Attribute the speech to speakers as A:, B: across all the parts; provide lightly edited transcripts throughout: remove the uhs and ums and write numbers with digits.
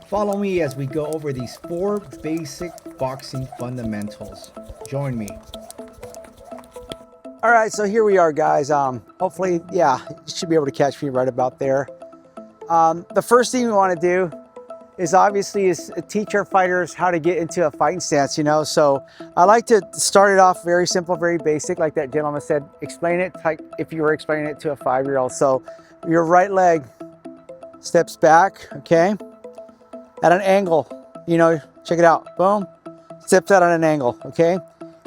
A: Follow me as we go over these 4 basic boxing fundamentals. Join me.
B: All right, so here we are, guys. Hopefully, yeah, you should be able to catch me right about there. The first thing we want to do is obviously teach our fighters how to get into a fighting stance, you know. So I like to start it off very simple, very basic, like that gentleman said. Explain it like if you were explaining it to a 5-year-old. So your right leg steps back, okay, at an angle, you know, check it out, boom, steps out at an angle, okay?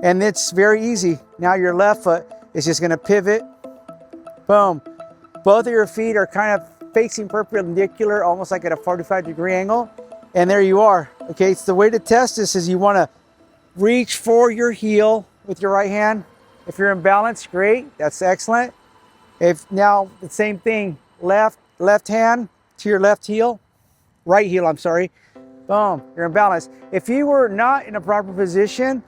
B: And it's very easy. Now your left foot is just gonna pivot, boom. Both of your feet are kind of facing perpendicular, almost like at a 45-degree angle. And there you are, okay? So the way to test this is you wanna reach for your heel with your right hand. If you're in balance, great, that's excellent. If now, the same thing, left hand to your left heel, right heel, I'm sorry. Boom, you're in balance. If you were not in a proper position,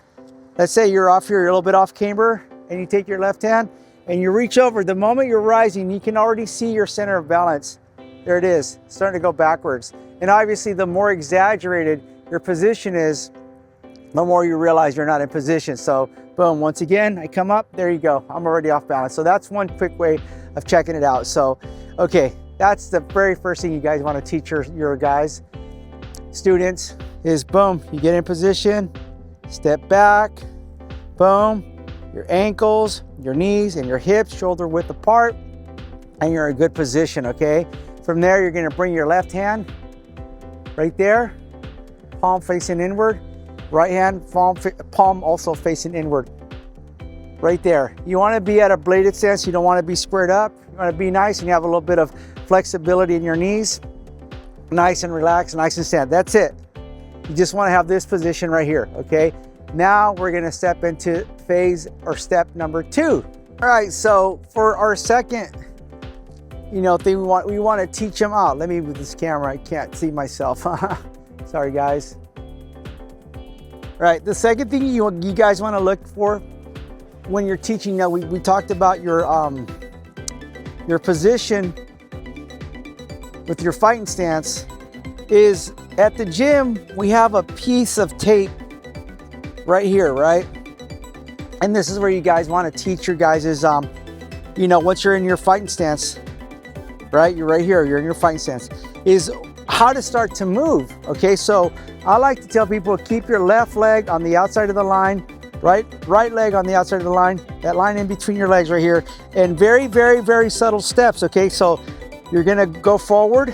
B: let's say you're off here, you're a little bit off camber, and you take your left hand and you reach over. The moment you're rising, you can already see your center of balance. There it is, starting to go backwards. And obviously, the more exaggerated your position is, the more you realize you're not in position. So boom, once again, I come up, there you go. I'm already off balance. So that's one quick way of checking it out. So, okay, that's the very first thing you guys want to teach your guys, students, is boom, you get in position, step back, boom, your ankles, your knees, and your hips shoulder width apart, and you're in a good position, okay? From there, you're gonna bring your left hand right there, palm facing inward, right hand, palm also facing inward, right there. You wanna be at a bladed stance, you don't wanna be squared up, you wanna be nice and you have a little bit of flexibility in your knees, nice and relaxed, nice and stand, that's it. You just wanna have this position right here, okay? Now we're gonna step into phase or step number 2. All right, so for our second, you know, thing we want to teach them out. Let me move this camera, I can't see myself. Sorry, guys. All right, the second thing you guys want to look for when you're teaching, now we talked about your position with your fighting stance, is at the gym, we have a piece of tape right here, right? And this is where you guys want to teach your guys is, you know, once you're in your fighting stance, right? You're right here, you're in your fighting stance, is how to start to move, okay? So I like to tell people, keep your left leg on the outside of the line, right leg on the outside of the line, that line in between your legs right here, and very, very, very subtle steps, okay? So you're gonna go forward,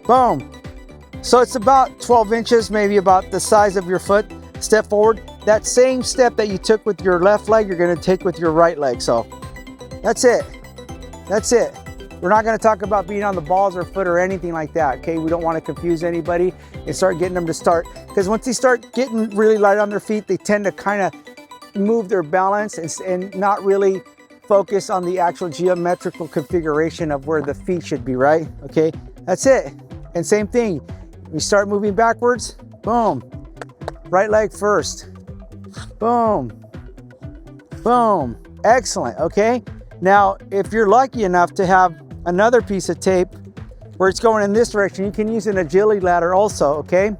B: boom. So it's about 12 inches, maybe about the size of your foot, step forward. That same step that you took with your left leg, you're gonna take with your right leg. So that's it, that's it. We're not gonna talk about being on the balls or foot or anything like that, okay? We don't wanna confuse anybody and start getting them to start, because once they start getting really light on their feet, they tend to kind of move their balance and not really focus on the actual geometrical configuration of where the feet should be, right? Okay, that's it. And same thing, we start moving backwards, boom. Right leg first, boom, boom, excellent, okay? Now, if you're lucky enough to have another piece of tape where it's going in this direction, you can use an agility ladder also, okay?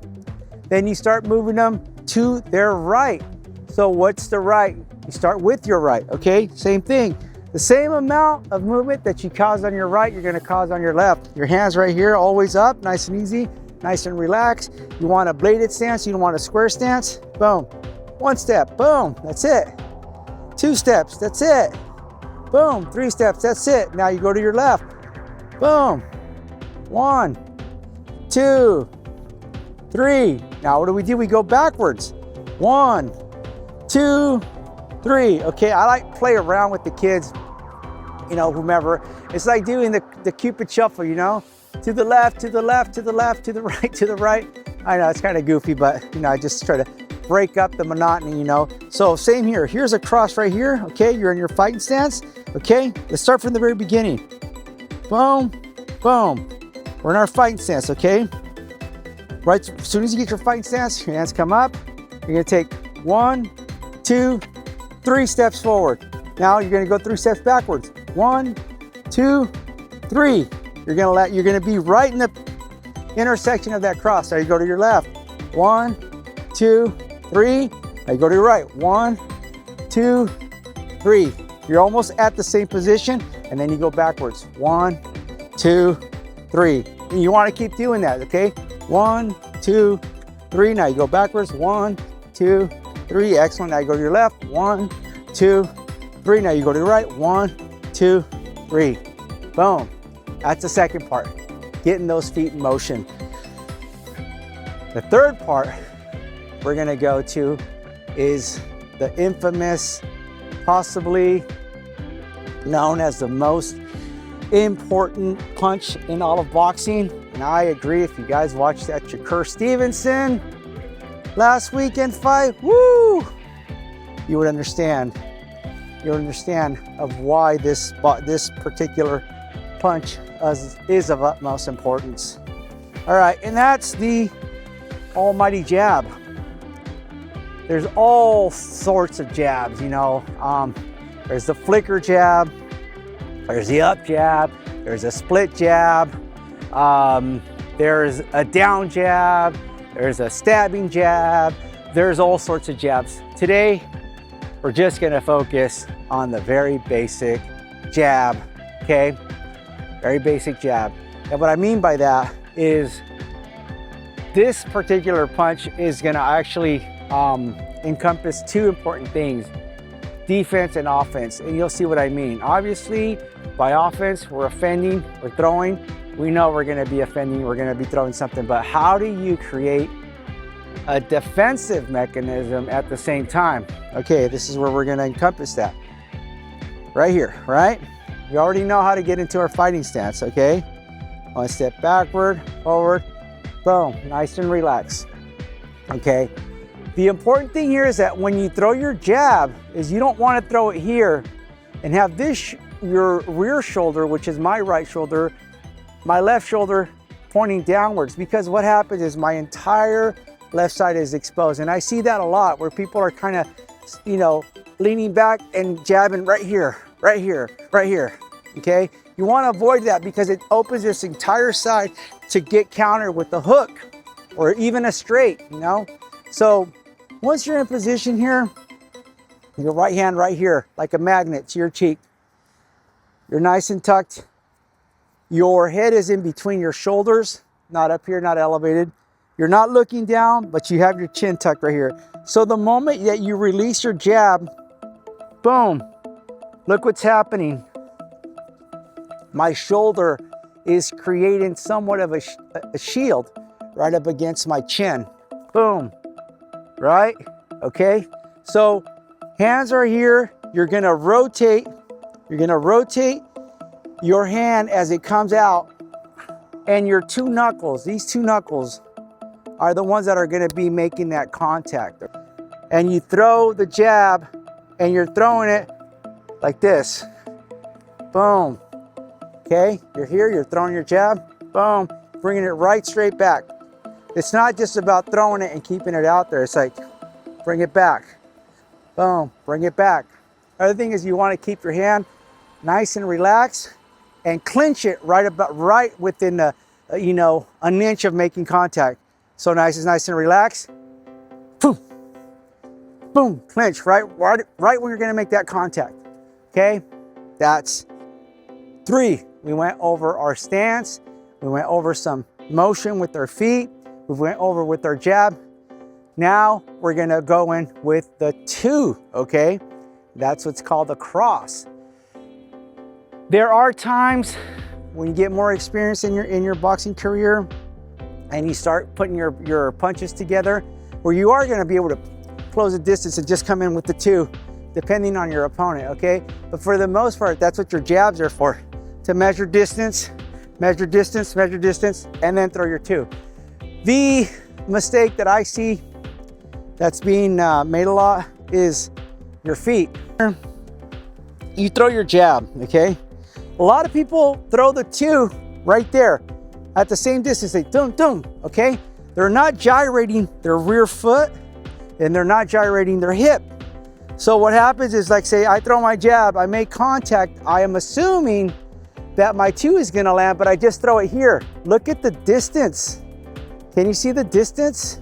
B: Then you start moving them to their right. So what's the right? You start with your right, okay? Same thing. The same amount of movement that you caused on your right, you're gonna cause on your left. Your hands right here, always up, nice and easy, nice and relaxed. You want a bladed stance, you don't want a square stance, boom. 1 step, boom, that's it. 2 steps, that's it. Boom, 3 steps, that's it. Now you go to your left, boom. 1, 2, 3. Now what do? We go backwards. 1, 2, 3. Okay, I like play around with the kids, you know, whomever. It's like doing the Cupid shuffle, you know? To the left, to the left, to the left, to the right, to the right. I know it's kind of goofy, but you know, I just try to break up the monotony, you know? So same here, here's a cross right here, okay? You're in your fighting stance, okay? Let's start from the very beginning. Boom, boom. We're in our fighting stance, okay? Right, as soon as you get your fighting stance, your hands come up. You're gonna take 1, 2, 3 steps forward. Now you're gonna go 3 steps backwards. 1, 2, 3. You're gonna be right in the intersection of that cross. Now you go to your left. 1, 2, 3. Now you go to your right. 1, 2, 3. You're almost at the same position, and then you go backwards. 1, 2, 3. And you want to keep doing that, okay? 1, 2, 3. Now you go backwards. 1, 2, 3. Excellent. Now you go to your left. 1, 2, 3. Now you go to the right. 1, 2, 3. Boom. That's the second part. Getting those feet in motion. The third part we're gonna go to is the infamous, possibly known as the most important punch in all of boxing. And I agree, if you guys watched that Shakur Stevenson last weekend fight, woo, you would understand. You would understand of why this particular punch is of utmost importance. All right, and that's the almighty jab. There's all sorts of jabs, you know. There's the flicker jab, there's the up jab, there's a split jab, there's a down jab, there's a stabbing jab, there's all sorts of jabs. Today, we're just gonna focus on the very basic jab, okay? Very basic jab. And what I mean by that is this particular punch is gonna actually encompass two important things: defense and offense. And you'll see what I mean. Obviously, by offense, we're offending, we're throwing. We know we're gonna be offending, we're gonna be throwing something, but how do you create a defensive mechanism at the same time? Okay, this is where we're gonna encompass that. Right here, right? We already know how to get into our fighting stance, okay? One step backward, forward, boom, nice and relaxed, okay? The important thing here is that when you throw your jab, is you don't want to throw it here and have this, your rear shoulder, which is my right shoulder, my left shoulder pointing downwards, because what happens is my entire left side is exposed. And I see that a lot where people are kind of, you know, leaning back and jabbing right here, right here, right here, okay? You want to avoid that because it opens this entire side to get countered with a hook or even a straight, you know? So once you're in position here, your right hand right here, like a magnet to your cheek. You're nice and tucked. Your head is in between your shoulders, not up here, not elevated. You're not looking down, but you have your chin tucked right here. So the moment that you release your jab, boom, look what's happening. My shoulder is creating somewhat of a shield right up against my chin. Boom. Right? Okay? So hands are here. You're gonna rotate. You're gonna rotate your hand as it comes out, and your two knuckles, these two knuckles are the ones that are gonna be making that contact. And you throw the jab and you're throwing it like this. Boom. Okay? You're here, you're throwing your jab. Boom. Bringing it right straight back. It's not just about throwing it and keeping it out there. It's like, bring it back. Boom, bring it back. Other thing is you want to keep your hand nice and relaxed and clench it right within the, you know, an inch of making contact. So nice and relaxed. Boom, boom, clench right when you're going to make that contact. Okay, that's 3. We went over our stance. We went over some motion with our feet. We went over with our jab. Now we're gonna go in with the 2, okay? That's what's called a cross. There are times when you get more experience in your boxing career and you start putting your punches together where you are gonna be able to close the distance and just come in with the 2, depending on your opponent, okay? But for the most part, that's what your jabs are for, to measure distance, measure distance, measure distance, and then throw your 2. The mistake that I see that's being made a lot is your feet. You throw your jab, okay? A lot of people throw the 2 right there at the same distance. They dum, okay? They're not gyrating their rear foot and they're not gyrating their hip. So what happens is, like, say I throw my jab, I make contact, I am assuming that my 2 is gonna land, but I just throw it here. Look at the distance. Can you see the distance?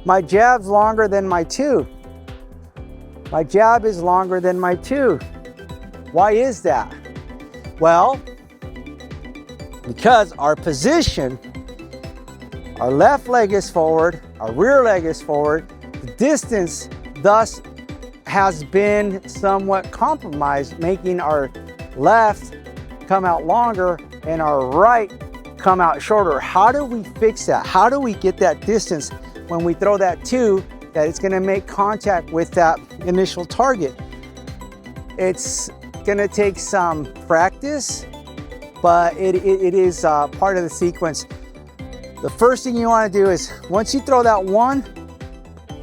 B: My jab's longer than my two. My jab is longer than my two. Why is that? Well, because our position, our left leg is forward, our rear leg is forward, the distance thus has been somewhat compromised, making our left come out longer and our right come out shorter. How do we fix that? How do we get that distance when we throw that two, that it's gonna make contact with that initial target? It's gonna take some practice, but it is part of the sequence. The first thing you wanna do is, once you throw that one,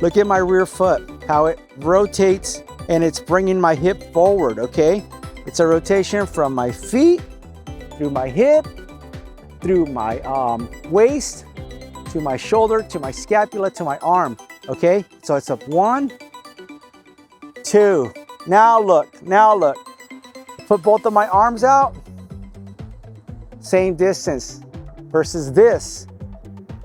B: look at my rear foot, how it rotates and it's bringing my hip forward, okay? It's a rotation from my feet, through my hip, through my waist, to my shoulder, to my scapula, to my arm, okay? So it's a 1, 2. Now look. Put both of my arms out, same distance versus this,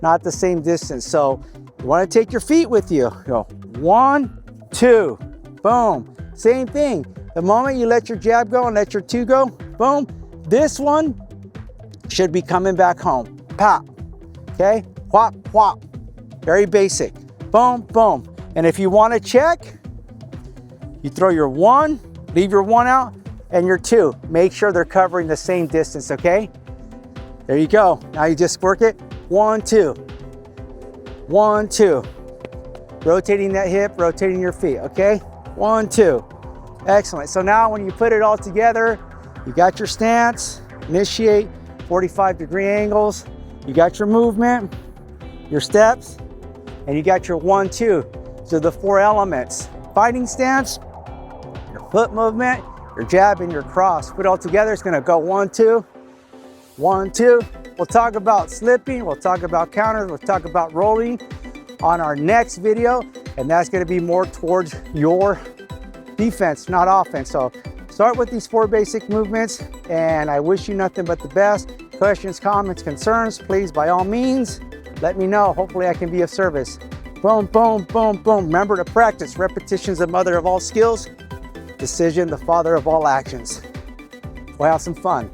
B: not the same distance. So you wanna take your feet with you. Go 1, 2, boom. Same thing. The moment you let your jab go and let your two go, boom, this one should be coming back home. Pop, okay? Whop, whop. Very basic. Boom, boom. And if you wanna check, you throw your one, leave your one out, and your two. Make sure they're covering the same distance, okay? There you go. Now you just work it. 1, 2. 1, 2. Rotating that hip, rotating your feet, okay? 1, 2. Excellent. So now when you put it all together, you got your stance, initiate, 45-degree angles, you got your movement, your steps, and you got your 1, 2. So the 4 elements: fighting stance, your foot movement, your jab, and your cross. Put it all together, it's gonna go 1, 2, 1, 2. We'll talk about slipping, we'll talk about counters, we'll talk about rolling on our next video, and that's gonna be more towards your defense, not offense. So start with these 4 basic movements, and I wish you nothing but the best. Questions, comments, concerns, please, by all means, let me know. Hopefully I can be of service. Boom, boom, boom, boom. Remember to practice. Repetition is the mother of all skills. Decision, the father of all actions. We'll have some fun.